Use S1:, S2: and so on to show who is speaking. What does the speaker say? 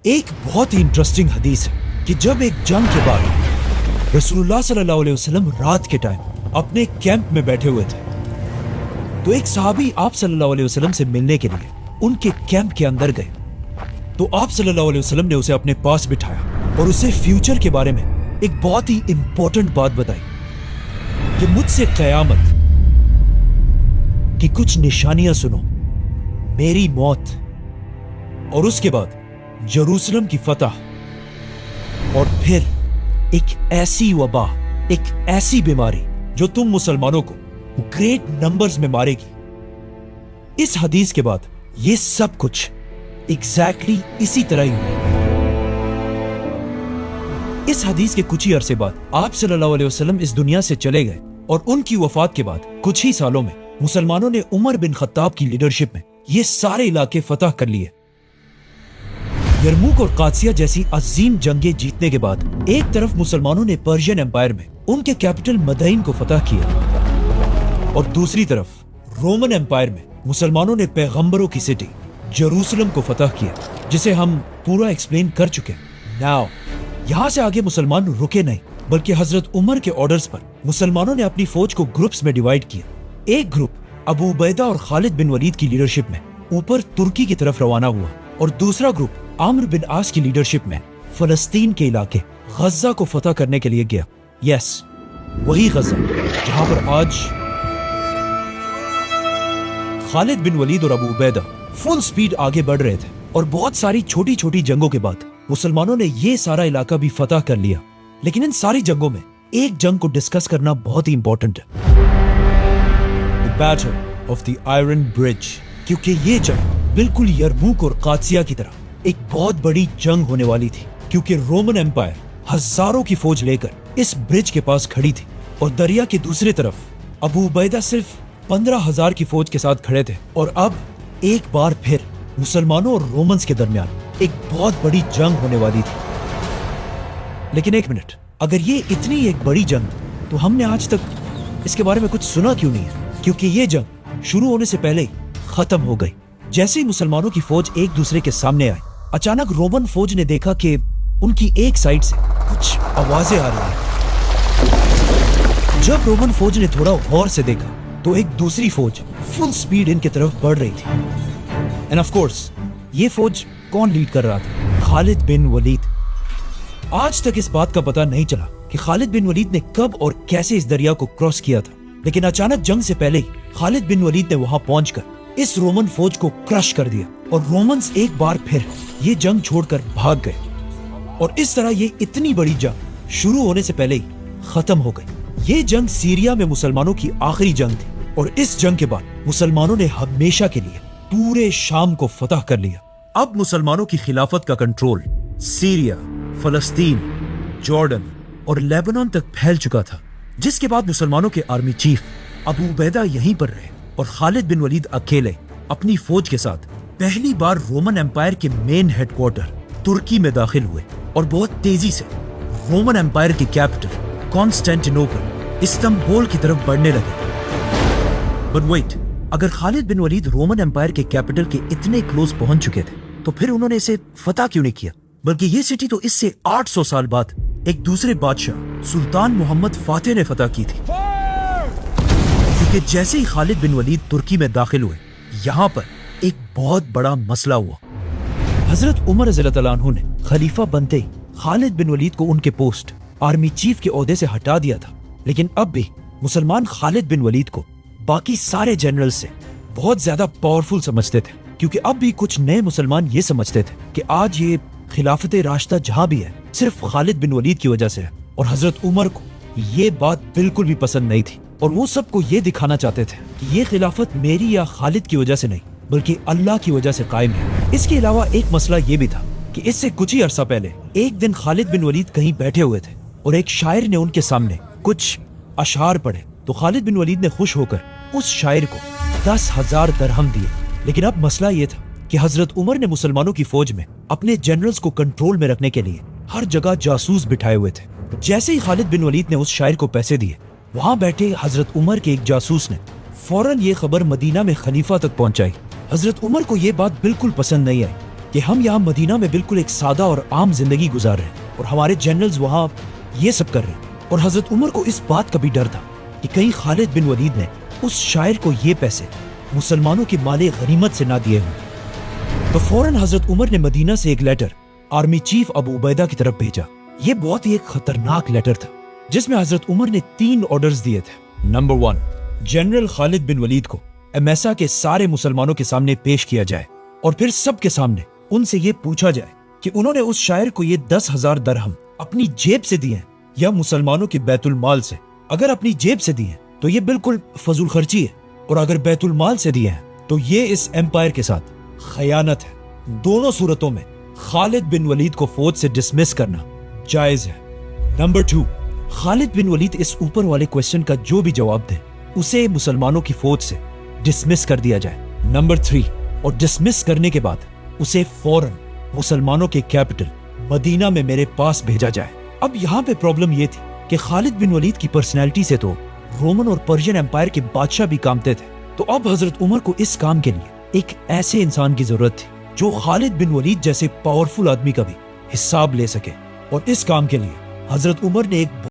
S1: एक बहुत ही इंटरेस्टिंग हदीस है कि जब एक जंग के बाद रसूलुल्लाह सल्लल्लाहु अलैहि वसल्लम रात के टाइम अपने कैंप में बैठे हुए थे तो एक सहाबी आप सल्लल्लाहु अलैहि वसल्लम से मिलने के लिए उनके कैंप के अंदर गए। तो आप सल्लल्लाहु अलैहि वसल्लम ने उसे अपने पास बिठाया और उसे फ्यूचर के बारे में एक बहुत ही इंपॉर्टेंट बात बताई कि मुझसे क़यामत की कुछ निशानियां सुनो, मेरी मौत और उसके बाद यरूशलेम की फतह और फिर एक ऐसी वबा, एक ऐसी बीमारी जो तुम मुसलमानों को ग्रेट नंबर्स में मारेगी। इस हदीस के बाद ये सब कुछ एग्जैक्टली इसी तरह ही हुआ। इस हदीस के कुछ ही अरसे बाद आप सल्लल्लाहु अलैहि वसल्लम इस दुनिया से चले गए और उनकी वफात के बाद कुछ ही सालों में मुसलमानों ने उमर बिन खत्ताब की लीडरशिप में ये सारे इलाके फतह कर लिए। यरमुक और कादसिया जैसी अजीम जंगें जीतने के बाद एक तरफ मुसलमानों ने पर्शियन एम्पायर में उनके कैपिटल मदईन को फतह किया और दूसरी तरफ रोमन एम्पायर में मुसलमानों ने पैगंबरों की सिटी यरूशलेम को फतह किया, जिसे हम पूरा एक्सप्लेन कर चुके हैं। नाउ यहाँ से आगे मुसलमान रुके नहीं, बल्कि हजरत उमर के ऑर्डर्स पर मुसलमानों ने अपनी फौज को ग्रुप्स में डिवाइड किया। एक ग्रुप अबू उबैदा और खालिद बिन वलीद की लीडरशिप में ऊपर तुर्की की तरफ रवाना हुआ और दूसरा ग्रुप आमिर बिन आस की लीडरशिप में फलस्तीन के इलाके गजा को फतह करने के लिए गया। यस, वही गजा जहां पर आज खालिद बिन वलीद और अबू उबैदा फुल स्पीड आगे बढ़ रहे थे और बहुत सारी छोटी छोटी जंगों के बाद मुसलमानों ने ये सारा इलाका भी फतह कर लिया। लेकिन इन सारी जंगों में एक जंग को डिस्कस करना बहुत ही इंपॉर्टेंट है, the battle of the iron bridge, क्योंकि ये जंग बिल्कुल यरमुक और कादसिया की तरह एक बहुत बड़ी जंग होने वाली थी, क्योंकि रोमन एम्पायर हजारों की फौज लेकर इस ब्रिज के पास खड़ी थी और दरिया के दूसरी तरफ अबू उबैदा सिर्फ 15,000 की फौज के साथ खड़े थे। और अब एक बार फिर मुसलमानों और रोमन्स के दरमियान एक बहुत बड़ी जंग होने वाली थी। लेकिन एक मिनट, अगर ये इतनी एक बड़ी जंग तो हमने आज तक इसके बारे में कुछ सुना क्यों नहीं है? क्योंकि ये जंग शुरू होने से पहले ही खत्म हो गई। जैसे ही मुसलमानों की फौज एक दूसरे के सामने आई, अचानक रोमन फौज ने देखा कि उनकी एक साइड से कुछ आवाजें आ रही हैं। जब रोमन फौज ने थोड़ा गौर से देखा तो एक दूसरी फौज फुल स्पीड इनकी तरफ बढ़ रही थी। एंड ऑफ कोर्स ये फौज कौन लीड कर रहा था? खालिद बिन वलीद। आज तक इस बात का पता नहीं चला कि खालिद बिन वलीद ने कब और कैसे इस दरिया को क्रॉस किया था, लेकिन अचानक जंग से पहले ही खालिद बिन वलीद ने वहां पहुंचकर इस रोमन फौज को क्रश कर दिया और रोमन्स एक बार फिर ये जंग छोड़कर भाग गए। और इस तरह ये इतनी बड़ी जंग शुरू होने से पहले ही खत्म हो गई। ये जंग सीरिया में मुसलमानों की आखिरी जंग थी और इस जंग के बाद मुसलमानों ने हमेशा के लिए पूरे शाम को फतह कर लिया। अब मुसलमानों की खिलाफत का कंट्रोल सीरिया, फलस्तीन, जॉर्डन और लेबनान तक फैल चुका था, जिसके बाद मुसलमानों के आर्मी चीफ अबू उबैदा यहीं पर रहे और खालिद बिन वलीद अकेले अपनी फौज के साथ पहली बार रोमन एम्पायर के मेन हेडक्वार्टर तुर्की में दाखिल हुए और बहुत तेजी से रोमन एम्पायर की कैपिटल कॉन्स्टेंटिनोपल, इस्तांबुल की तरफ बढ़ने लगे। बट वेट, अगर खालिद बिन वलीद रोमन एम्पायर के कैपिटल के इतने क्लोज पहुंच चुके थे तो फिर उन्होंने इसे फतह क्यों नहीं किया? बल्कि ये सिटी तो इससे 800 साल बाद एक दूसरे बादशाह सुल्तान मोहम्मद फातेह ने फतह की थी। क्योंकि जैसे ही खालिद बिन वलीद तुर्की में दाखिल हुए, यहाँ पर एक बहुत बड़ा मसला हुआ। हजरत उमर रज़ियल्लाहु अन्हु ने खलीफा बनते ही खालिद बिन वलीद को उनके पोस्ट आर्मी चीफ के ओहदे से हटा दिया था, लेकिन अब भी मुसलमान खालिद बिन वलीद को बाकी सारे जनरल से बहुत ज्यादा पावरफुल समझते थे, क्योंकि अब भी कुछ नए मुसलमान ये समझते थे कि आज ये खिलाफत राशिदा जहां भी है सिर्फ खालिद बिन वलीद की वजह से है। और हजरत उमर को ये बात बिल्कुल भी पसंद नहीं थी और वो सबको ये दिखाना चाहते थे कि ये खिलाफत मेरी या खालिद की वजह से नहीं, बल्कि अल्लाह की वजह से कायम है। इसके अलावा एक मसला ये भी था कि इससे कुछ ही अरसा पहले एक दिन खालिद बिन वलीद कहीं बैठे हुए थे और एक शायर ने उनके सामने कुछ अशार पढ़े, तो खालिद बिन वलीद ने खुश होकर उस शायर को 10,000 दरहम दिए। लेकिन अब मसला ये था कि हजरत उमर ने मुसलमानों की फौज में अपने जनरल्स को कंट्रोल में रखने के लिए हर जगह जासूस बिठाए हुए थे। जैसे ही खालिद बिन वलीद ने उस शायर को पैसे दिए, वहां बैठे हजरत उमर के एक जासूस ने फौरन ये खबर मदीना में खलीफा तक पहुंचाई। हजरत उमर को ये बात बिल्कुल पसंद नहीं आई कि हम यहाँ मदीना में बिल्कुल एक सादा और आम जिंदगी गुजार रहे हैं और हमारे जनरल्स वहाँ ये सब कर रहे हैं। और हजरत उमर को इस बात का भी डर था कि कहीं खालिद बिन वलीद ने उस शायर को ये पैसे मुसलमानों के माले गनीमत से ना दिए हों। तो फौरन हजरत उमर ने मदीना से एक letter army chief Abu Ubaida की तरफ भेजा। ये बहुत ही एक खतरनाक लेटर था जिसमें हजरत उमर ने 3 ऑर्डर्स दिए थे। नंबर 1, जनरल खालिद बिन वलीद को एमेसा के सारे मुसलमानों के सामने पेश किया जाए और फिर सबके सामने उनसे ये पूछा जाए कि उन्होंने उस शायर को ये 10,000 दरहम अपनी जेब से दिए या मुसलमानों के बैतुल माल से। अगर अपनी जेब से दिए तो ये बिल्कुल फजूल खर्ची है, और अगर बैतुल माल से दिए हैं तो ये इस एम्पायर के साथ खयानत है। दोनों सूरतों में खालिद बिन वलीद को फौज से डिसमिस करना जायज है। नंबर 2, खालिद बिन वलीद इस ऊपर वाले क्वेश्चन का जो भी जवाब दे उसे मुसलमानों की फौज से डिसमिस कर दिया जाए। नंबर 3, और डिसमिस करने के बाद उसे फौरन मुसलमानों के कैपिटल मदीना में मेरे पास भेजा जाए। अब यहाँ पे प्रॉब्लम ये थी कि खालिद बिन वलीद की पर्सनैलिटी से तो रोमन और पर्शियन एम्पायर के बादशाह भी कामते थे। तो अब हजरत उमर को इस काम के लिए एक ऐसे इंसान की जरूरत थी जो खालिद बिन वलीद जैसे पावरफुल आदमी का भी हिसाब ले सके। और इस काम के लिए हजरत उमर ने एक